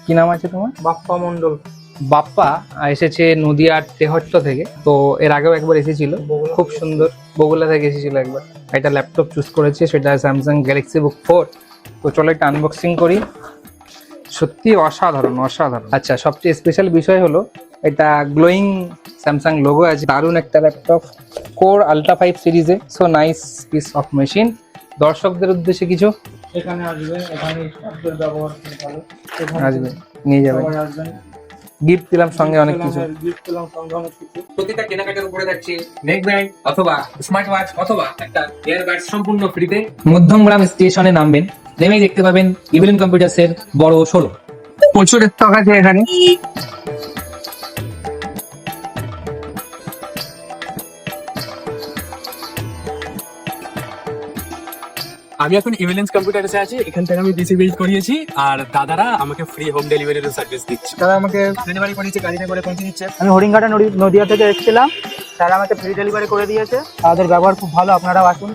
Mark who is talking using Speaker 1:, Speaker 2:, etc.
Speaker 1: কি নাম আছে তোমার?
Speaker 2: বাপ্পা মন্ডল।
Speaker 1: বাপ্পা এসেছে নদিয়ার তেহট্ট থেকে। তো এর আগেও একবার এসেছিল, খুব সুন্দর। বগুলা থেকে এসেছিল একবার। একটা ল্যাপটপ চুজ করেছে, সেটা স্যামসাং গ্যালাক্সি বুক 4। তো চলো একটা আনবক্সিং করি। সত্যি অসাধারণ অসাধারণ। আচ্ছা, সবচেয়ে স্পেশাল বিষয় হলো এটা গ্লোয়িং স্যামসাং লোগো আছে। দারুণ একটা ল্যাপটপ, কোর আলট্রা 5 সিরিজে। So nice piece of machine. দর্শকদের উদ্দেশ্যে কিছু
Speaker 2: এখানে আসবেন, এখানে স্টাফদের ব্যবহার খুব ভালো। এখানে
Speaker 1: আসবে, নিয়ে যাবেন।
Speaker 2: সবাই আসবেন।
Speaker 1: গিফট দিলাম সঙ্গে অনেক কিছু।
Speaker 2: গিফট পেলাম সঙ্গে অনেক কিছু।
Speaker 1: প্রতিটা কেনাকাটার উপরে থাকছে নেক ব্যান্ড অথবা স্মার্ট ওয়াচ অথবা একটা ইয়ারবাডস সম্পূর্ণ ফ্রিতে। মধ্যমগ্রাম স্টেশনে নামবেন, নেমেই দেখতে পাবেন ইভিলিন কম্পিউটার্সের বড় শোরুম। প্রচুর স্টক আছে এখানে।
Speaker 3: আমি এখন ইভিলেন্স কম্পিউটারসে আছি। এখান থেকে আমি পিসি বিল্ড করিয়েছি, আর দাদারা আমাকে ফ্রি হোম ডেলিভারির সার্ভিস দিচ্ছে।
Speaker 2: তারা আমাকে
Speaker 3: ডেলিভারি করিয়েছে, গাড়িতে করে পৌঁছে দিচ্ছে।
Speaker 2: আমি হরিণঘাটা নদিয়া থেকে এসেছিলাম, তারা আমাকে ফ্রি ডেলিভারি করে দিয়েছে। তাদের ব্যবহার খুব ভালো, আপনারাও আসুন।